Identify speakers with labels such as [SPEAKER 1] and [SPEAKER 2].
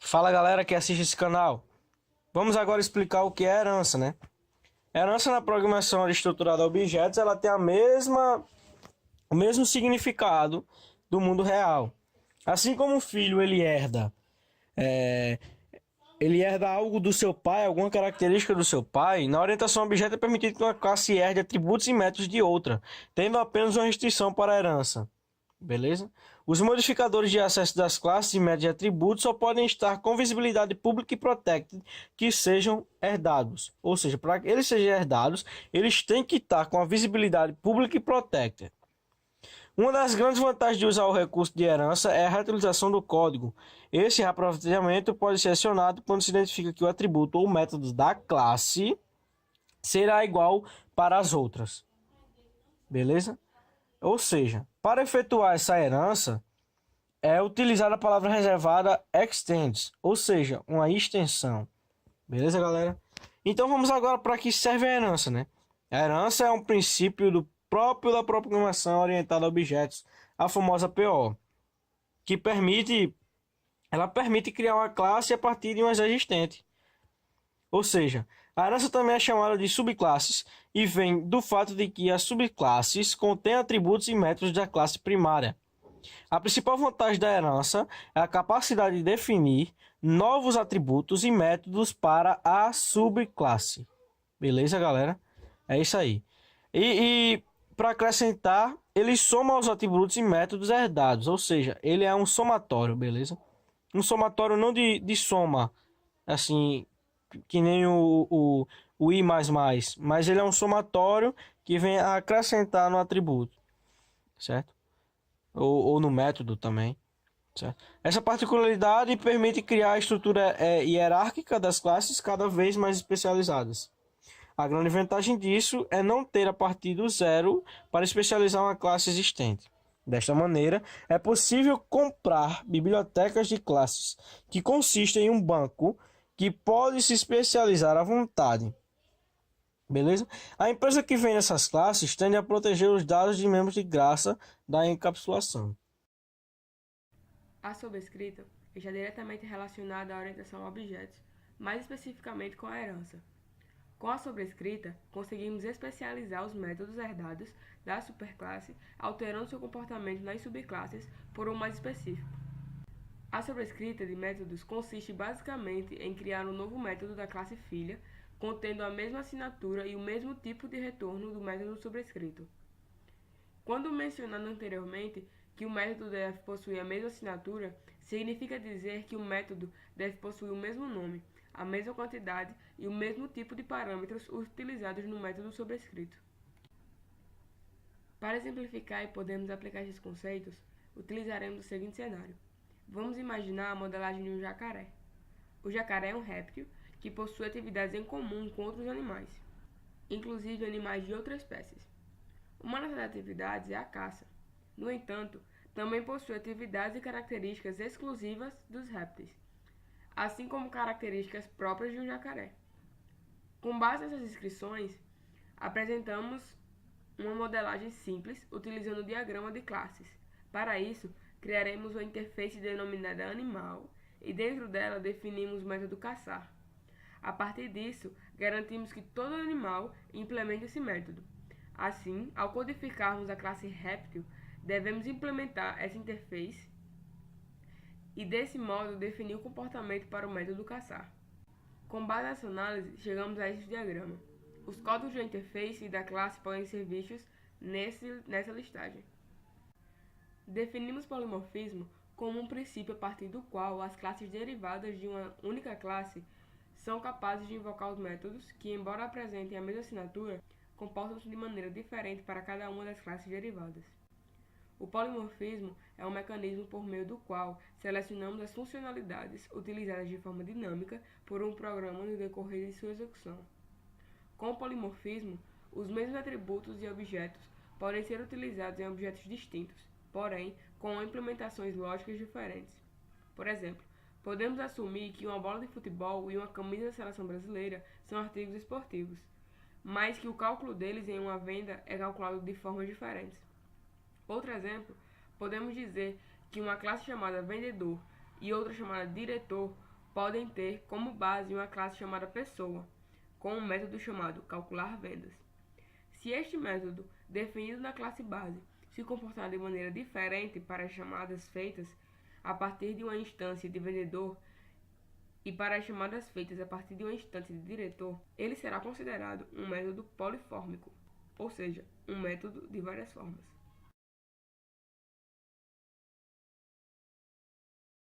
[SPEAKER 1] Fala galera que assiste esse canal. Vamos agora explicar o que é herança, né? Herança na programação estruturada a objetos, ela tem o mesmo significado do mundo real. Assim como o filho é, ele herda algo do seu pai, alguma característica do seu pai, na orientação a objeto é permitido que uma classe herde atributos e métodos de outra, tendo apenas uma restrição para a herança. Beleza? Os modificadores de acesso das classes e métodos de atributos só podem estar com visibilidade pública e protected que sejam herdados. Ou seja, para que eles sejam herdados, eles têm que estar com a visibilidade pública e protected. Uma das grandes vantagens de usar o recurso de herança é a reutilização do código. Esse reaproveitamento pode ser acionado quando se identifica que o atributo ou método da classe será igual para as outras. Beleza? Ou seja, para efetuar essa herança, é utilizada a palavra reservada extends, ou seja, uma extensão. Beleza, galera? Então vamos agora para que serve a herança, né? A herança é um princípio do próprio da programação orientada a objetos, a famosa PO, que permite criar uma classe a partir de uma já existente. Ou seja, a herança também é chamada de subclasses e vem do fato de que as subclasses contêm atributos e métodos da classe primária. A principal vantagem da herança é a capacidade de definir novos atributos e métodos para a subclasse. Beleza, galera? É isso aí. E para acrescentar, ele soma os atributos e métodos herdados, ou seja, ele é um somatório, beleza? Um somatório não de soma, assim, que nem o i++, mas ele é um somatório que vem a acrescentar no atributo, certo? Ou no método também, certo? Essa particularidade permite criar a estrutura hierárquica das classes cada vez mais especializadas. A grande vantagem disso é não ter a partir do zero para especializar uma classe existente. Desta maneira, é possível comprar bibliotecas de classes que consistem em um banco que pode se especializar à vontade. Beleza? A empresa que vende essas classes tende a proteger os dados de membros de graça da encapsulação.
[SPEAKER 2] A sobrescrita está diretamente relacionada à orientação a objetos, mais especificamente com a herança. Com a sobrescrita, conseguimos especializar os métodos herdados da superclasse, alterando seu comportamento nas subclasses por um mais específico. A sobrescrita de métodos consiste basicamente em criar um novo método da classe filha, contendo a mesma assinatura e o mesmo tipo de retorno do método sobrescrito. Quando mencionado anteriormente que o método deve possuir a mesma assinatura, significa dizer que o método deve possuir o mesmo nome, a mesma quantidade e o mesmo tipo de parâmetros utilizados no método sobrescrito. Para exemplificar e podermos aplicar esses conceitos, utilizaremos o seguinte cenário. Vamos imaginar a modelagem de um jacaré. O jacaré é um réptil que possui atividades em comum com outros animais, inclusive animais de outras espécies. Uma dessas atividades é a caça. No entanto, também possui atividades e características exclusivas dos répteis, assim como características próprias de um jacaré. Com base nessas descrições, apresentamos uma modelagem simples utilizando o diagrama de classes. Para isso, criaremos uma interface denominada animal e dentro dela definimos o método caçar. A partir disso, garantimos que todo animal implemente esse método. Assim, ao codificarmos a classe réptil, devemos implementar essa interface e desse modo definir o comportamento para o método caçar. Com base nessa análise, chegamos a esse diagrama. Os códigos da interface e da classe podem ser vistos nessa listagem. Definimos polimorfismo como um princípio a partir do qual as classes derivadas de uma única classe são capazes de invocar os métodos que, embora apresentem a mesma assinatura, comportam-se de maneira diferente para cada uma das classes derivadas. O polimorfismo é um mecanismo por meio do qual selecionamos as funcionalidades utilizadas de forma dinâmica por um programa no decorrer de sua execução. Com o polimorfismo, os mesmos atributos e objetos podem ser utilizados em objetos distintos, porém com implementações lógicas diferentes. Por exemplo, podemos assumir que uma bola de futebol e uma camisa da seleção brasileira são artigos esportivos, mas que o cálculo deles em uma venda é calculado de formas diferentes. Outro exemplo, podemos dizer que uma classe chamada vendedor e outra chamada diretor podem ter como base uma classe chamada pessoa, com um método chamado calcular vendas. Se este método, definido na classe base, se comportar de maneira diferente para as chamadas feitas a partir de uma instância de vendedor e para as chamadas feitas a partir de uma instância de diretor, ele será considerado um método polifórmico, ou seja, um método de várias formas.